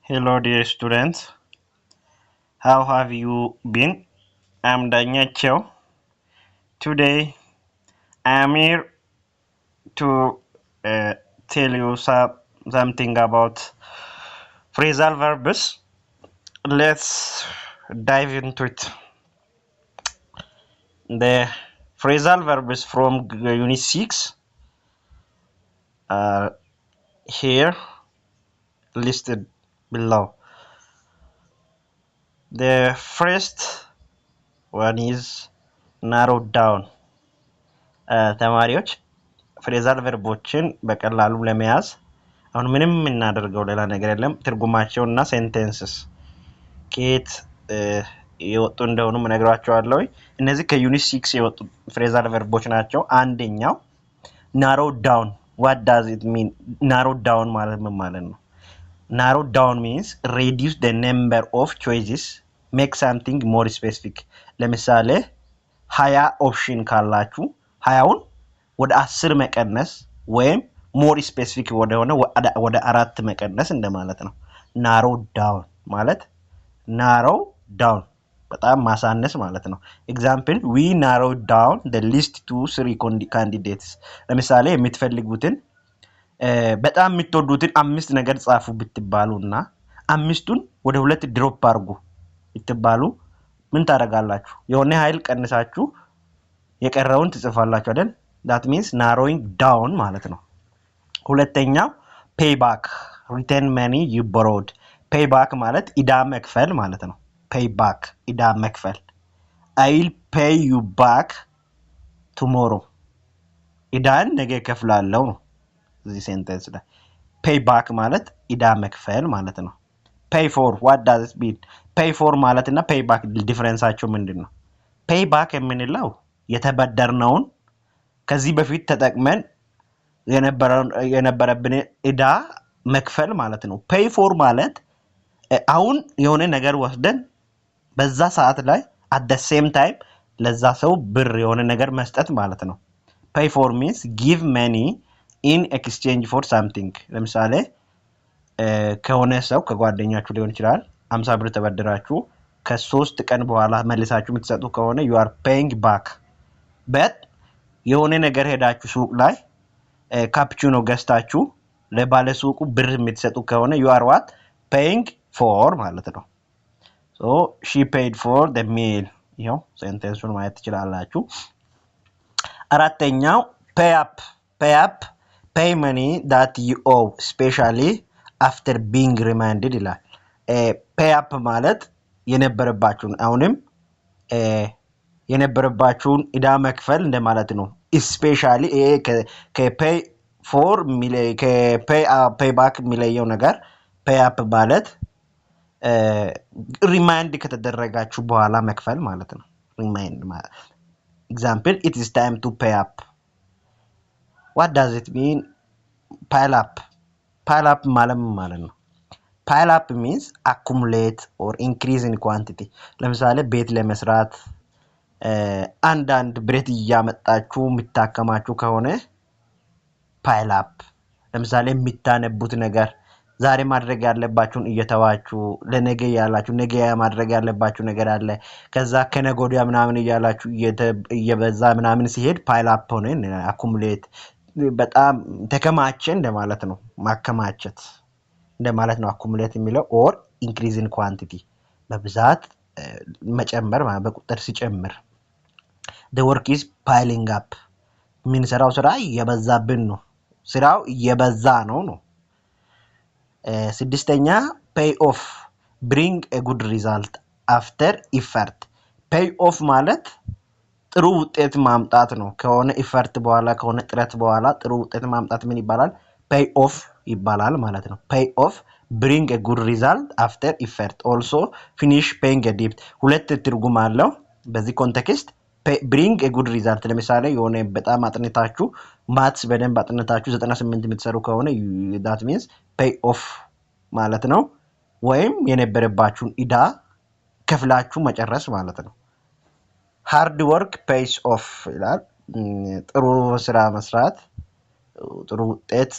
Hello, dear students. How have you been? I'm Daniel. Today, I'm here to tell you something about phrasal verbs. Let's dive into it. The phrasal verbs from Unit 6 are here listed below. The first one is narrowed down. ተማሪዎች ፍሬዛል ቨርቦችን በቀላሉ ለመያዝ አሁን ምንም እናደርገው ሌላ ነገር የለም ትርጉማቸውና ሴንቴንስስ ከየት የወጡ እንደሆኑ እነግራችኋለሁ። እነዚህ ከዩኒት 6 የወጡ ፍሬዛል ቨርቦች ናቸው። አንደኛው ናሮው ዳውን what does it mean? ናሮው ዳውን ማለት ምን ማለት ነው? ናሮው ዳውን means reduce the number of choices, make something more specific. ለምሳሌ 20 ኦፕሽን ካላችሁ 20ውን ወደ 10 መቀነስ ወይም ሞር ስፔሲፊክ ወደ አራት መቀነስ እንደማለት ነው። ናሮ ዳውን ማለት ናሮ ዳውን በጣም ማሳነስ ማለት ነው። ኤግዛምፕል we narrow down the list to 3 candidates። ለምሳሌ የምትፈልጉትን በጣም የምትወዱትን 5 ነገር ጻፉ ብትባሉና 5ቱን ወደ 2 ድሮፕ አድርጉ ብትባሉ ምን ታደርጋላችሁ? የሆነ ኃይል ቀንሳችሁ የቀረውን ትጽፋላችሁ አይደል? that means narrowing down ማለት ነው። ሁለተኛው payback return money you borrowed። payback ማለት ዕዳ መክፈል ማለት ነው። payback ዕዳ መክፈል I'll pay you back tomorrow። ዕዳን ነገ እከፍላለሁ ነው እዚህ ሴንቴንስ ላይ። payback ማለት ዕዳ መክፈል ማለት ነው። pay for what does it mean? pay for ማለትና payback ዲፈረንሳቸው ምንድነው? payback የምንለው የተበደርነውን ከዚህ በፊት ተጠቅመን የነበረብን ዕዳ መክፈል ማለት ነው። pay for ማለት አሁን የሆነ ነገር ወስደን በዛ ሰዓት ላይ at the same time ለዛ ሰው ብር የሆነ ነገር መስጠት ማለት ነው። pay for means give money in exchange for something። ለምሳሌ ከሆነ ሰው ከጓደኛችሁ ሊሆን ይችላል 50 ብር ተበድራችሁ ከ3 ቀን በኋላ መልሳችሁ የምትሰጡ ከሆነ you are paying back። but የሆነ ነገር ሄዳችሁ ሱቅ ላይ ካፕቺኖ ገዝታችሁ ለባለ ሱቁ ብር የምትሰጡ ከሆነ you are what? paying for ማለት ነው። so she paid for the meal። ይሄው ሴንቴንሱን ማየት ትችላላችሁ። አራተኛው pay up pay money that you owe especially after being reminded ይላል። pay up ማለት የነበረባችሁን አሁንም የነበረባችሁን ዕዳ መክፈል እንደማለት ነው። especially ከpay for ከpay back የሚለየው ነገር pay up ማለት ሪማይንድ ከተደረጋችሁ በኋላ መክፈል ማለት ነው። ሪማይንድ ማለት example it is time to pay up። what does it mean? pile up ማለት ነው። pile up means accumulate or increase in quantity። ለምሳሌ ቤት ለመስራት አንዳንድ ብረት እያመጣችሁ የምታከማችሁ ከሆነ pile up። ለምሳሌ የምታነቡት ነገር ዛሬ ማድረግ ያለባችሁን እየተዋችሁ ለነገ ያላችሁ ነገ ማድረግ ያለባችሁ ነገር አለ ከዛ ከነገ ወዲያ ምናምን እያላችሁ እየበዛ ምናምን ሲሄድ pile up ሆነ accumulate በጣም ተከማቸ እንደማለት ነው። ማከማቸት እንደማለት ነው accumulate የሚለው or increase in quantity በብዛት መጨመር ማለት በቁጥር ሲጨምር። the work is piling up ምን ሰራው ስራ እየበዛብን ነው ስራው እየበዛ ነው። ስድስተኛ pay off bring a good result after effort። pay off ማለት ጥሩ ውጤት ማምጣት ነው። ከሆነ effort በኋላ ከሆነ ጥረት በኋላ ጥሩ ውጤት ማምጣት ምን ይባላል? pay off ይባላል ማለት ነው። pay off bring a good result after effort also finish paying a debt። ሁለት ትርጉም አለው በዚህ ኮንቴክስት። bring a good result ለምሳሌ የሆነ በጣም አጥንታችሁ ማትስ በደንብ አጥንታችሁ 98 የምትሰሩ ከሆነ that means pay off ማለት ነው። ወይም የነበረባችሁን ዕዳ ከፍላችሁ መጨረስ ማለት ነው። hard work pays off ይላል። ጥሩ ስራ መስራት ጥሩ ውጤት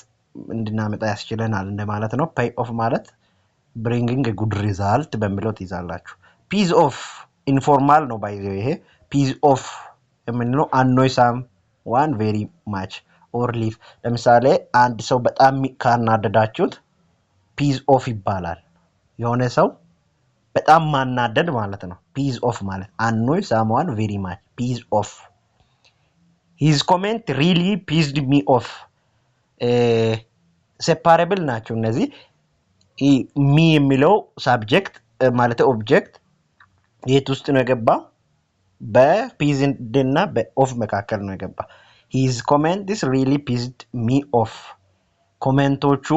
እንድናመጣ ያስችለናል እንደማለት ነው። pay off ማለት bringing a good result በሚለው ትይዛላችሁ። piece of informal ነው ባይዘው ይሄ piece of የምንለው annoy someone very much or leave ለምሳሌ አንድ ሰው በጣም ካናደዳችሁት piece of ይባላል። የሆነ ሰው በጣም ማናደድ ማለት ነው። piece of ማለት annoy someone very much piece of his comment really pissed me off separable ናቸው እነዚህ me የሚለው subject ማለት object የት ውስጥ ነው የገባው በpissed እና በoff መካከል ነው የገባው his comment is really pissed me off ኮሜንቶቹ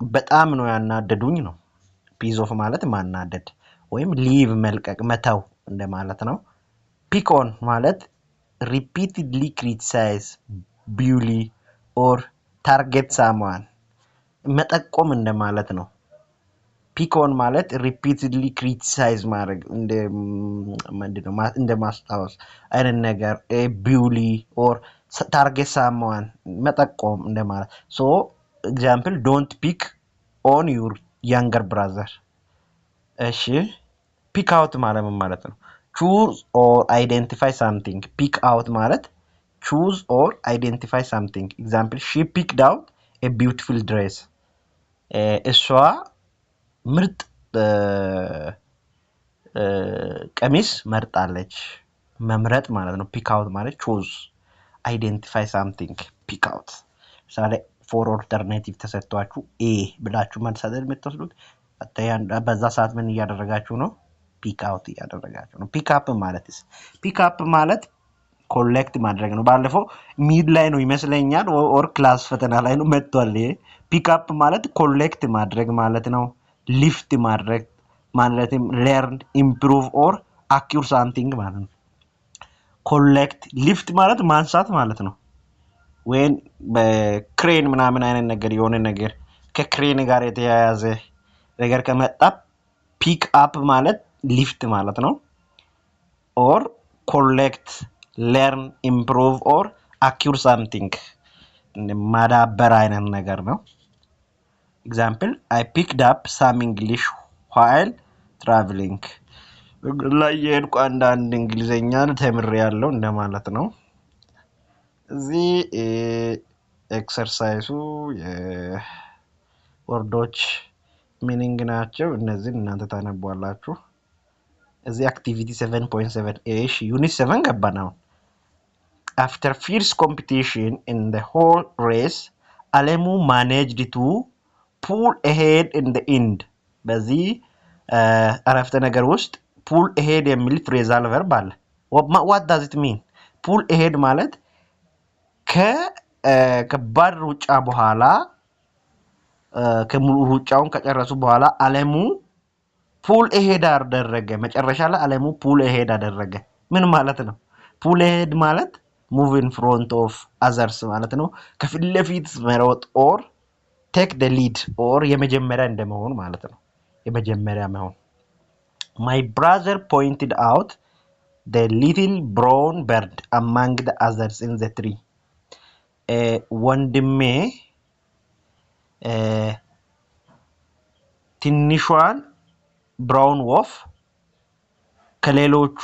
በጣም ነው ያናደዱኝ ነው piece of ማለት ማናደድ ወይም leave መልቀቅ መተው እንደማለት ነው pick on ማለት repeatedly criticize bully or target someone መጠቆም እንደማለት ነው pick on ማለት repeatedly criticize ማድረግ እንደ ማስታወስ አይነት ነገር bully or target someone መጠቆም እንደማለት so example don't pick on your younger brother እሺ pick out ማለት ነው choose or identify something pick out ማለት choose or identify something example she picked out a beautiful dress እሷ ምርጥ ቀሚስ መርጣለች መምረጥ ማለት ነው pick out ማለት choose identify something pick out ሳለ for alternative ተሰጥቷችሁ a ብላችሁ መልስ አይደል የምትወስዱት በዛ ሰዓት ምን እያደረጋችሁ ነው pick out እያደረጋችሁ ነው pick up ማለት ኮሌክት ማድረግ ነው ባለፈው ሚድ ላይ ነው ይመስለኛል ኦር ክላስ ፈተና ላይ ነው መጥቷል pick up ማለት ኮሌክት ማድረግ ማለት ነው lift ማድረግ ማለትም learn improve or acquire something ማለት ነው ኮሌክት lift ማለት ማንሳት ማለት ነው when በክሬን ምናምን አይነት ነገር የሆነ ነገር ከክሬን ጋር የተያያዘ ነገር ከመጣ pick up ማለት lift ማለት ነው or collect learn improve or acquire something ማዳበር አይነት ነገር ነው example I picked up some English while traveling ላይ የሄድኩ አንዳንድ እንግሊዘኛ ተምሬያለሁ እንደማለት ነው እዚህ ኤክሰርሳይሱ የወርዶች ሚኒንግ ናቸው እነዚህ እናንተ ታነቧላችሁ እዚህ activity 7.7 እሺ ዩኒት 7 ገባናው after fierce competition in the whole race Alemu managed to pull ahead in the end በዚህ አረፍተ ነገር ውስጥ pull ahead የሚል phrasal verb አለ what does it mean pull ahead ማለት ከባድ ሩጫ በኋላ ከሙሉ ሩጫውን ከጨረሱ በኋላ አለሙ pull ahead አደረገ መጨረሻ ላይ አለሙ pull ahead አደረገ ምን ማለት ነው pull ahead ማለት move in front of others ማለት ነው ከፊት ለፊት መሮጥ or take the lead or የመጀመሪያ እንደመሆን ማለት ነው የመጀመሪያ መሆን my brother pointed out the little brown bird among the others in the tree ወንድሜ ትንሿን ብራውን ወፍ ከሌሎቹ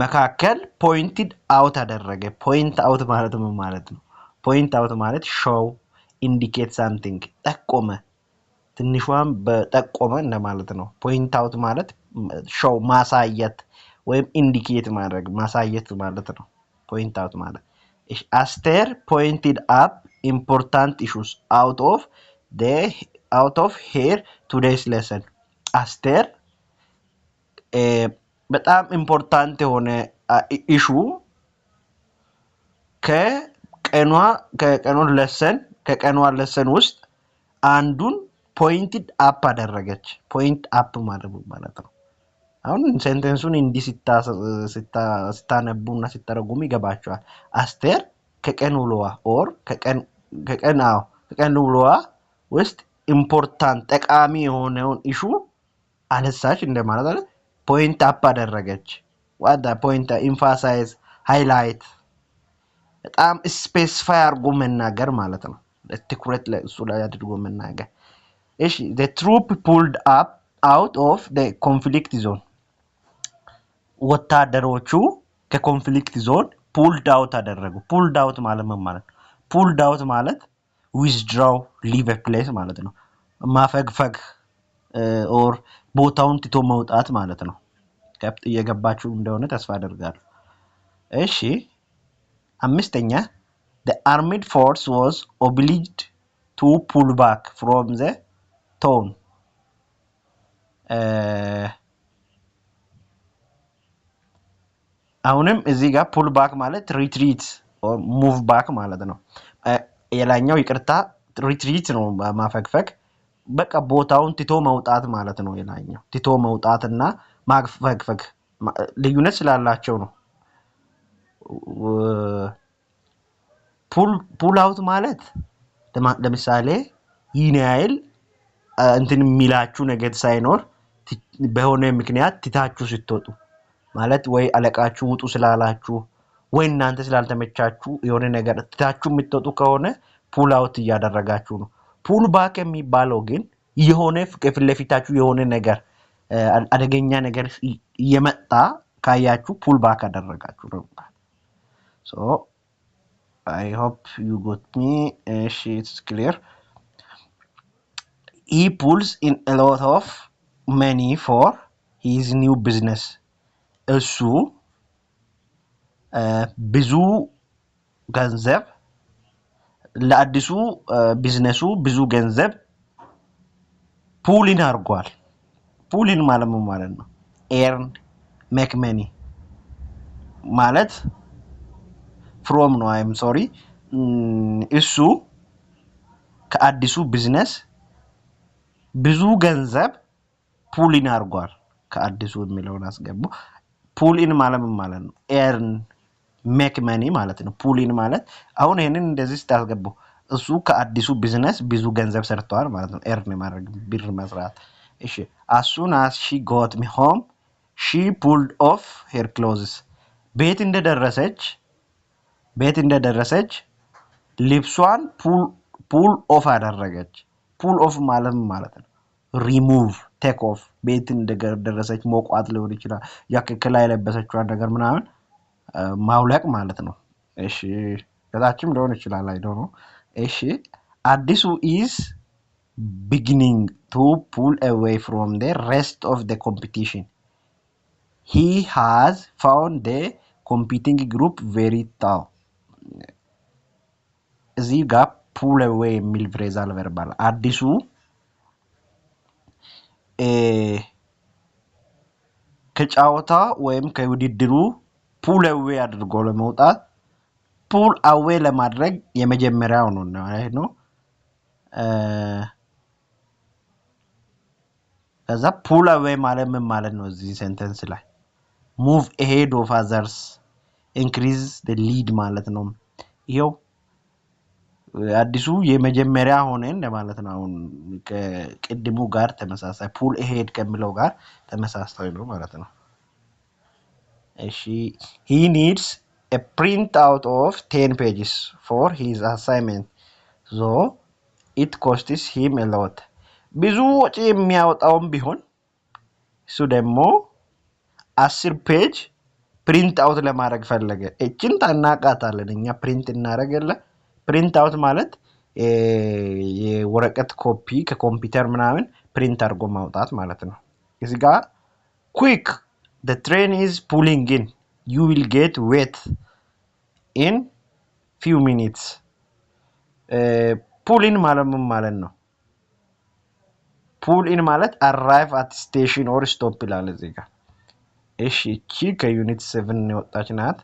መካከል pointed out አደረገ point out ማለት ምን ማለት ነው point out ማለት show indicate something ጠቆመ ትንሿን በጠቆመ እንደማለት ነው point out ማለት show ማሳየት ወይም indicate ማድረግ ማሳየት ማለት ነው point out ማለት Aster pointed up important issues out of her today's lesson Aster በጣም ኢምፖርታንት የሆነ ኢሹ ከቀኗ ለሰን ውስጥ አንዱን pointed up አደረገች point up ማለት ነው አሁን ሴንቴንሱን እንዲህ ስታነቡና ሲተረጉሙ ይገባቸዋል አስቴር ከቀን ውሎዋ or ከቀን ውሎዋ ውስጥ ኢምፖርታንት ጠቃሚ የሆነውን ኢሹ አነሳች እንደማለት አይደል point up አደረገች what the point emphasize highlight በጣም ስፔሲፋይ አድርጎ መናገር ማለት ነው ትኩረት ለሱ ላይ አድርጎ መናገር እሺ the troop pulled up out of the conflict zone ወታደሮቹ ከኮንፍሊክት ዞን pulled out አደረጉ። pulled out ማለት ምን ማለት ነው? pulled out ማለት withdraw leave a place ማለት ነው። ማፈግፈግ ኦር ቦታውን ትቶ መውጣት ማለት ነው። ከብት እየገባችሁ እንደሆነ ተስፋ አደርጋለሁ። እሺ አምስተኛ the armed force was obliged to pull back from the town አሁንም እዚህ ጋር pull back ማለት retreat or move back ማለት ነው። የላኛው ይቅርታ retreat ነው ማፈግፈግ በቃ ቦታውን ትቶ መውጣት ማለት ነው። የላኛው ትቶ መውጣትና ማፈግፈግ ልዩነት ስላላቸው ነው። pull out ማለት ለምሳሌ ይናይል እንትን የሚላችሁ ነገር ሳይኖር በሆነ ምክንያት ትታችሁ ስትወጡ ማለት ወይ አለቃችሁ ውጡ ስላላችሁ ወይ እናንተ ስላልተመቻችሁ የሆነ ነገር ትታችሁ የምትወጡ ከሆነ pull out እያደረጋችሁ ነው። pull back የሚባለው ግን የሆነ ከፊት ለፊታችሁ የሆነ ነገር አደገኛ ነገር እየመጣ ካያችሁ pull back አደረጋችሁ ነው። so I hope you got me. It's clear. He pulls in a lot of money for his new business. እሱ ብዙ ገንዘብ ለአዲሱ ቢዝነሱ ብዙ ገንዘብ ፑሊን አድርጓል። ፑሊን ማለት ምን ማለት ነው? earn make money ማለት from ነው I'm sorry እሱ ከአዲሱ ቢዝነስ ብዙ ገንዘብ ፑሊን አድርጓል። ከአዲሱ የሚለውን አስገቡ። ፑሊን ማለት ምን ማለት ነው? earn make money ማለት ነው። ፑሊን ማለት አሁን ይሄንን እንደዚህ ስታስገቡ እሱ ከአዲሱ ቢዝነስ ብዙ ገንዘብ ሰርቷል ማለት ነው። earn ማድረግ ብር መስራት። እሺ as soon as she got me home she pulled off her clothes ቤት እንደደረሰች ልብሷን pull off አደረገች። pull off ማለት ምን ማለት ነው? remove take off ቤት እንደደረሰች ሞቋት ሊሆን ይችላል። ያከከላ የለበሰችው ነገር ምናምን ማውለቅ ማለት ነው። እሺ ከታችም ሊሆን ይችላል I don't know። እሺ አዲሱ is beginning to pull away from the rest of the competition. He has found the competing group very tough. እዚህ ጋር pull away የሚል ፍሬዛል ቨርባል አዲሱ ከጫወታ ወይም ከውድድሩ pull away አድርጎ ለመውጣት pull away ለማድረግ የመጀመሪያው ነው ነው ከዛ pull away ማለት ምን ማለት ነው? እዚህ ሴንተንስ ላይ move ahead of others increase the lead ማለት ነው። ይሄው አዲሱ የመጀመሪያ ሆነ እንደማለት ነው። አሁን ከቅድሙ ጋር ተመሳሳይ pull ahead ከሚለው ጋር ተመሳሳይ ነው ማለት ነው። እሺ he needs a print out of 10 pages for his assignment so it costs him a lot. ብዙ ወጪ የሚያወጣውም ቢሆን እሱ ደግሞ 10 ፔጅ ፕሪንት አውት ለማድረግ ፈለገ። እቺን ታናቃታለን እኛ ፕሪንት እናደርጋለ። ፕሪንት አውት ማለት የወረቀት ኮፒ ከኮምፒውተር ምናምን ፕሪንት አድርጎ ማውጣት ማለት ነው። እዚህ ጋር quick the train is pulling in you will get wet in few minutes. pull in ማለት ምን ማለት ነው? pull in ማለት arrive at station or stop ይላል እዚህ ጋር። እሺ እቺ ከዩኒት 7 የወጣች ናት።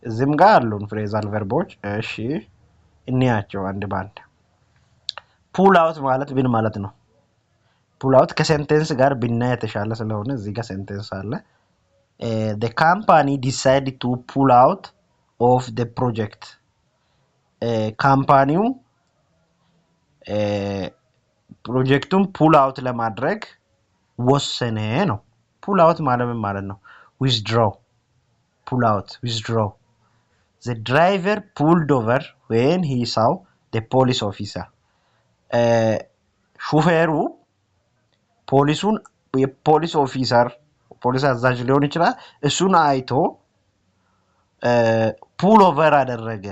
እዚህም ጋር አሉን ፍሬዛል ቨርቦች። እሺ እንያቸው አንድ ባንድ። pull out ማለት ምን ማለት ነው? pull out ከሴንቴንስ ጋር ብናይ የተሻለ ስለሆነ እዚህ ጋር ሴንቴንስ አለ። the company decided to pull out of the project. ካምፓኒው ፕሮጀክቱን pull out ለማድረግ ወሰነ ነው። pull out ማለት ምን ማለት ነው? withdraw pull out withdraw. the driver pulled over when he saw the police officer. ሹፌሩ ፖሊሱን የፖሊስ ኦፊሰር ፖሊስ አዛዥ ሊሆን ይችላል። እሱን አይቶ ፑል ኦቨር አደረገ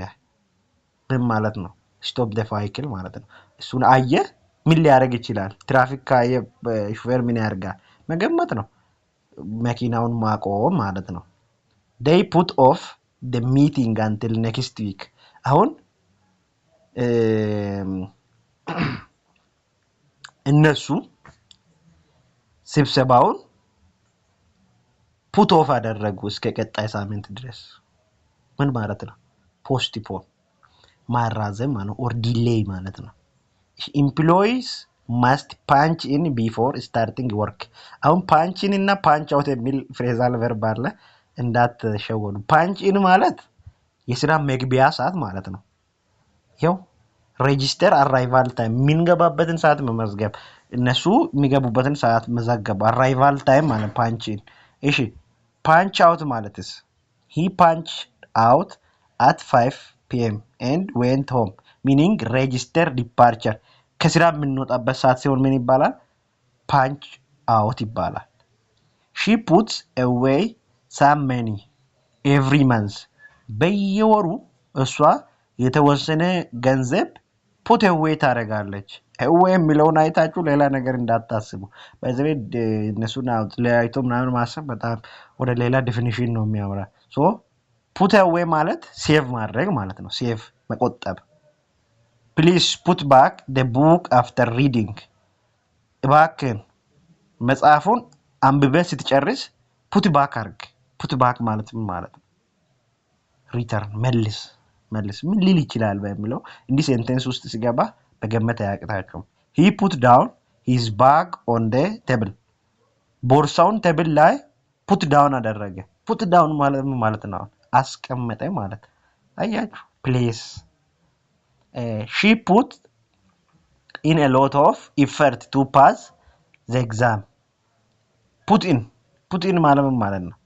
ምን ማለት ነው? ስቶፕ ደ ቫይክል ማለት ነው። እሱን አየ ምን ሊያደርግ ይችላል? ትራፊክ ካየ ሹፌር ምን ያደርጋል? መገመት ነው። መኪናውን ማቆም ማለት ነው። they put off the meeting until next week አሁን እነሱ ስብሰባውን ፑት ኦፍ አደረጉ እስከ ቀጣይ ሳምንት ድረስ። ምን ማለት ነው? ፖስትፖን ማራዘም ማለት ኦር ዲሌይ ማለት ነው። employees must punch in before starting work አሁን ፓንች ኢን እና ፓንች አውት የሚል ፍሬዛል ቨርብ አለ እንዳትሸወዱ። ፓንች ኢን ማለት የስራ መግቢያ ሰዓት ማለት ነው። ይኸው ሬጂስተር አራይቫል ታይም የምንገባበትን ሰዓት መመዝገብ፣ እነሱ የሚገቡበትን ሰዓት መዘገብ። አራይቫል ታይም ማለት ፓንች ኢን። እሺ ፓንች አውት ማለትስ he punched out at 5 p.m. and went home meaning register departure ከስራ የምንወጣበት ሰዓት ሲሆን ምን ይባላል? ፓንች አውት ይባላል። she puts away some money every month በየወሩ እሷ የተወሰነ ገንዘብ ፑት away ታደርጋለች። away የሚለውን አይታችሁ ሌላ ነገር እንዳታስቡ። በዚህ እነሱን ለያይቶ ምናምን ማሰብ በጣም ወደ ሌላ ዲፊኒሽን ነው የሚያወራ። ሶ ፑት away ማለት ሴቭ ማድረግ ማለት ነው። ሴቭ መቆጠብ። please put back the book after reading እባክህን መጽሐፉን አንብበህ ስትጨርስ ፑት ባክ አድርግ። ፑት ባክ ማለት ምን ማለት ነው? ሪተርን መልስ ምን ሊል ይችላል በሚለው እንዲህ ሴንቴንስ ውስጥ ሲገባ በገመት አያቅታችሁም። he put down his bag on the table ቦርሳውን ቴብል ላይ ፑት ዳውን አደረገ። ፑት ዳውን ማለት ምን ማለት ነው? አስቀመጠ ማለት አያችሁ። place she put in a lot of effort to pass the exam put in ማለት ምን ማለት ነው?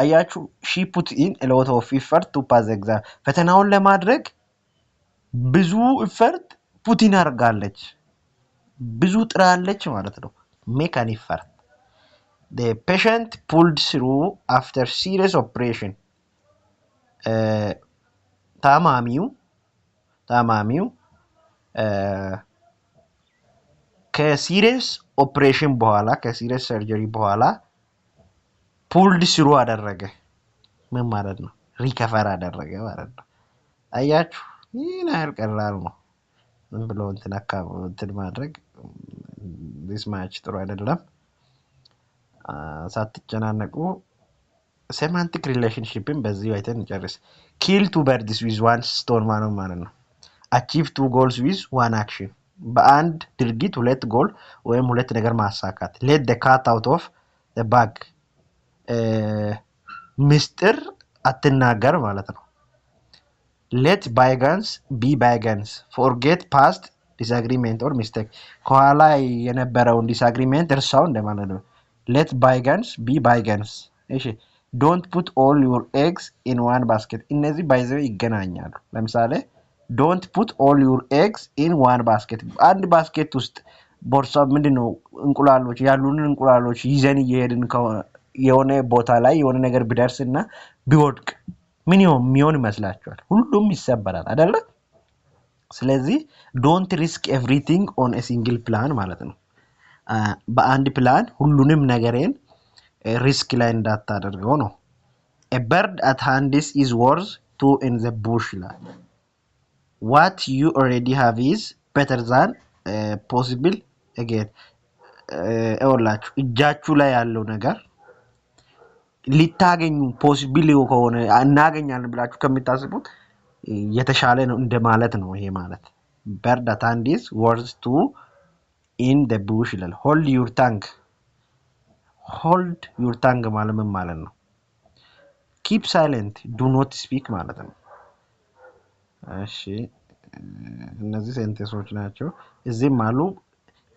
አያችሁ she put in a lot of effort to pass the exam ፈተናውን ለማድረግ ብዙ effort put in አድርጋለች፣ ብዙ ጥራለች ማለት ነው። make an effort the patient pulled through after serious operation ታማሚው ከሲሪየስ ኦፕሬሽን በኋላ ከሲሪየስ ሰርጀሪ በኋላ ፑልድ ስሩ አደረገ። ምን ማለት ነው? ሪከቨር አደረገ ማለት ነው። አያችሁ ይሄን ያህል ቀላል ነው። ምን ብሎ እንትን ማድረግ this match ጥሩ አይደለም። ሳትጨናነቁ ሴማንቲክ ሪሌሽንሺፕን በዚህ አይተን እንጨርስ። kill two birds with one stone ማለት ነው። achieve two goals with one action በአንድ ድርጊት ሁለት ጎል ወይም ሁለት ነገር ማሳካት። let the cat out of the bag ምስጢር አትናገር ማለት ነው። let bygones be bygones forget past disagreement or mistake ከኋላ የነበረውን ዲስአግሪመንት እርሳው እንደማለት ነው። let bygones be bygones። እሺ don't put all your eggs in one basket እነዚህ ባይዘው ይገናኛሉ። ለምሳሌ don't put all your eggs in one basket አንድ ባስኬት ውስጥ ቦርሳ ምንድነው እንቁላሎች ያሉንን እንቁላሎች ይዘን እየሄድን የሆነ ቦታ ላይ የሆነ ነገር ቢደርስና ቢወድቅ ምን የሚሆን ይመስላችኋል? ሁሉም ይሰበራል አይደለ? ስለዚህ don't risk everything on a single plan ማለት ነው። በአንድ ፕላን ሁሉንም ነገርን ሪስክ ላይ እንዳታደርገው ነው። a bird at hand is worth two in the bush ይላል። what you already have is better than possible again እወላችሁ እጃችሁ ላይ ያለው ነገር ሊታገኙ ፖሲብል ከሆነ እናገኛለን ብላችሁ ከሚታስቡት የተሻለ ነው እንደማለት ነው። ይሄ ማለት bird at hand is worth two in the bush ይላል። hold your tongue ማለት ምን ማለት ነው? keep silent do not speak ማለት ነው። እሺ እነዚህ ሴንቴንሶች ናቸው። እዚህም አሉ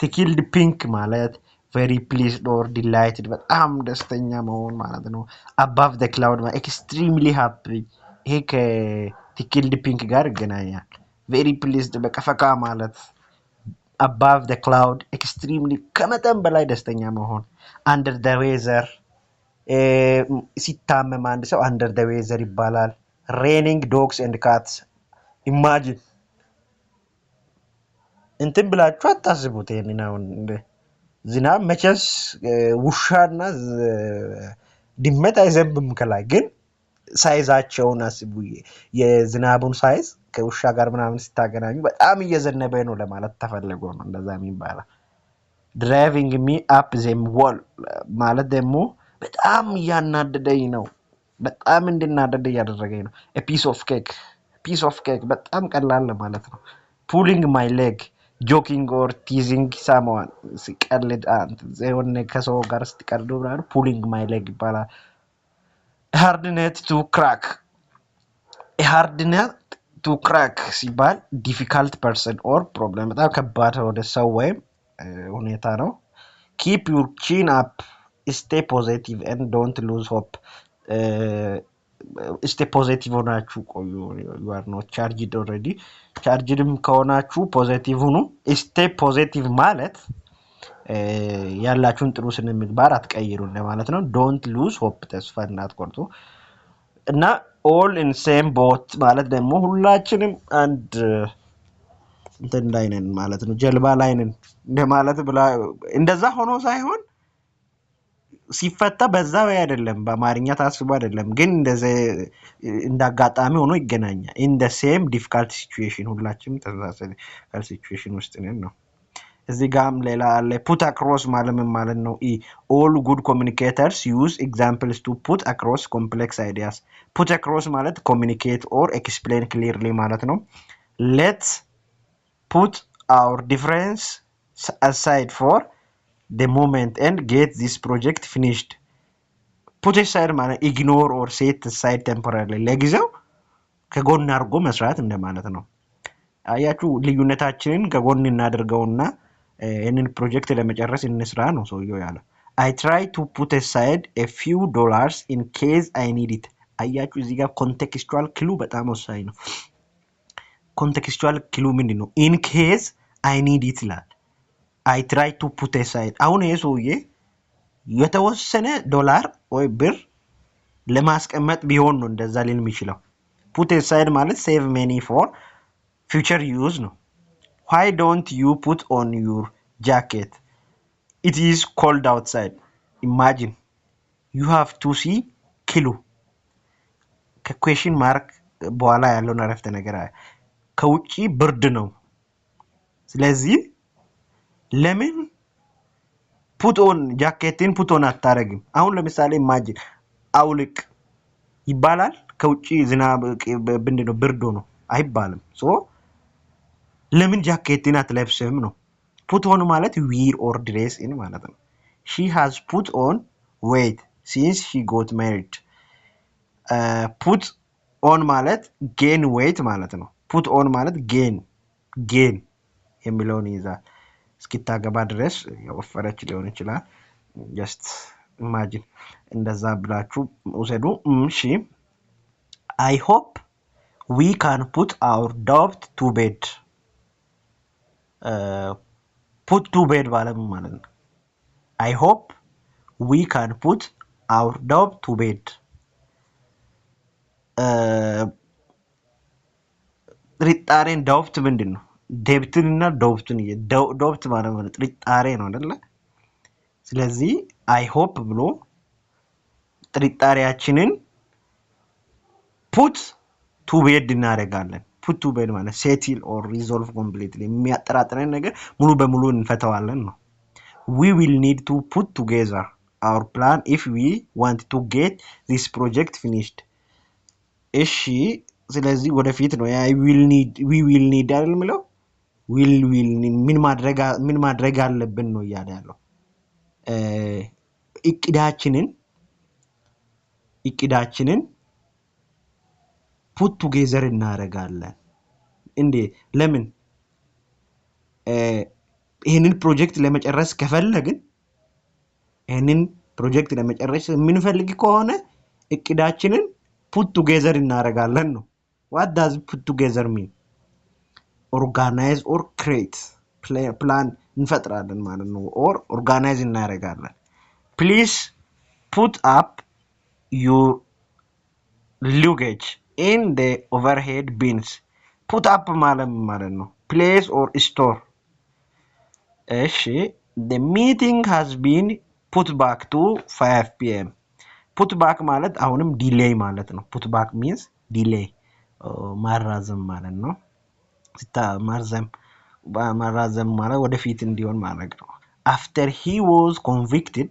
to kill the pink ማለት very pleased or delighted በጣም ደስተኛ መሆን ማለት ነው። above the cloud ማለት extremely happy ይሄ to kill the pink ጋር ይገናኛል። very pleased በቃ ፈካ ማለት above the cloud extremely ከመጠን በላይ ደስተኛ መሆን under the weather ሲታመም አንድ ሰው under the weather ይባላል raining dogs and cats imagine እንትን ብላችሁ አታስቡት ይሄንን አሁን ዝናብ መቼስ ውሻና ድመት አይዘንብም ከላይ ግን ሳይዛቸውን አስቡ የዝናቡን ሳይዝ ከውሻ ጋር ምናምን ስታገናኙ በጣም እየዘነበ ነው ለማለት ተፈልጎ ነው እንደዛ የሚባለው driving me up them wall ማለት ደግሞ በጣም ያናደደኝ ነው በጣም እንድናደድ ያደረገኝ ነው a piece of cake በጣም ቀላል ማለት ነው pulling my leg joking or teasing someone ሲቀልድ ዘሆነ ከሰው ጋር ስትቀልዱ pulling my leg ይባላል hard nut to crack ሲባል difficult person or problem በጣም ከባድ ወደ ሰው ወይም ሁኔታ ነው keep your chin up stay positive and don't lose hope stay positive ሆናችሁ ቆዩ you are not charged already chargedም ከሆናችሁ positive ሁኑ stay positive ማለት ያላችሁን ጥሩ ስነ ምግባር አትቀይሩ ማለት ነው don't lose hope ተስፋ እንዳትቆርጡ እና all in same boat ማለት ደግሞ ሁላችንም አንድ እንትን ላይ ነን ማለት ነው ጀልባ ላይ ነን እንደማለት ብላ እንደዛ ሆኖ ሳይሆን ሲፈታ በዛ ወይ አይደለም በአማርኛ ታስቦ አይደለም ግን እንደዚህ እንዳጋጣሚ ሆኖ ይገናኛል in the same difficult situation ሁላችንም ተመሳሳይ situation ውስጥ ነን ነው እዚህ ጋም ሌላ አለ put across ማለት ነው all good communicators use examples to put across complex ideas put across ማለት communicate or explain clearly ማለት ነው let's put our difference aside for the moment and get this project finished put aside ማለት ignore or set aside temporarily ለጊዜው ከጎን አድርጎ መስራት እንደማለት ነው አያችሁ ልዩነታችንን ከጎን እናደርገውና ይሄንን ፕሮጀክት ለመጨረስ እንስራ ነው ሰውየው ያለው I try to put aside a few dollars in case I need it አያችሁ እዚህ ጋር contextual clue በጣም ወሳኝ ነው contextual clue ምንድነው in case I need it ይላል I try to put aside አሁን ይሄ ሰውዬ የተወሰነ ዶላር ወይ ብር ለማስቀመጥ ቢሆን ነው እንደዛ ሊል የሚችለው put aside ማለት save money for future use ነው why don't you put on your jacket it is cold outside imagine you have to see clue question mark በኋላ ያለው አረፍተ ነገር ከውጪ ብርድ ነው ስለዚህ ለምን put on jacket put on አታረግም አሁን ለምሳሌ imagine አውልቅ ይባላል ከውጪ ዝናብ ብንድነው ብርዶ ነው አይባልም ሶ ለምን ጃኬትን አትለብስም ነው put on ማለት wear or dress in ማለት ነው she has put on weight since she got married put on ማለት gain weight ማለት ነው put on ማለት gain የሚለውን ይዛል እስኪታገባ ድረስ ያወፈረች ሊሆን ይችላል just imagine እንደዛ ብላችሁ ወሰዱ እሺ I hope we can put our doubt to bed put to bed ማለት ነው I hope we can put our doubt to bed ጥርጣሬን doubt ምንድነው ደብትንና doubt ማለት ነው ጥርጣሬ ነው አይደለ ስለዚህ I hope ብሎ ጥርጣሬያችንን put to bed እናደርጋለን put to bed ማለት settle or resolve completely የሚያጠራጥረን ነገር ሙሉ በሙሉ እንፈታዋለን ነው we will need to put together our plan if we want to get this project finished እሺ ስለዚህ ወደፊት ነው we will need አይደለም will ምን ማድረግ አለብን ነው ያለ ያለው እቅዳችንን put together እናደርጋለን እንዴ ለምን ይሄንን ፕሮጀክት ለመጨረስ ከፈለግን ይሄንን ፕሮጀክት ለመጨረስ የምንፈልግ ከሆነ እቅዳችንን put together እናደርጋለን ነው what does put together mean organize or create ፕላን እንፈጥራለን ማለት ነው ኦር ኦርጋናይዝ እናደርጋለን please put up your luggage in the overhead bins put up ማለት ነው place or store እሺ the meeting has been put back to 5 p.m. put back ማለት አሁንም ዲሌይ ማለት ነው put back means delay ማራዘም ማለት ነው ማራዘም ማለት ወደፊት እንዲሆን ማለት ነው after he was convicted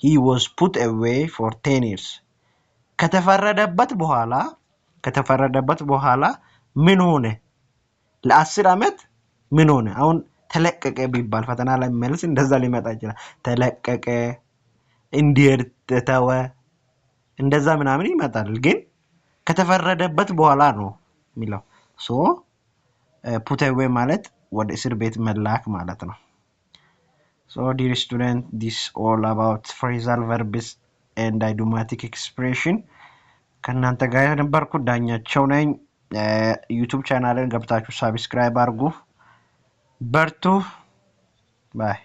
he was put away for 10 years ከተፈረደበት በኋላ ምን ሆነ ለ10 አመት ምን ሆነ አሁን ተለቀቀ ቢባል ፈተና ላይ መልስ እንደዛ ሊመጣ ይችላል ተለቀቀ እንዲር ተተወ እንደዛ ምናምን ይመጣል ግን ከተፈረደበት በኋላ ነው የሚለው ሶ put away ማለት ወደ እስር ቤት መላክ ማለት ነው so dear student this all about phrasal verbs and idiomatic expression ከናንተ ጋር ነበርኩ ዳኛቸው ነኝ ዩቲዩብ ቻናልን ገብታችሁ ሰብስክራይብ አድርጉ በርቱ ባይ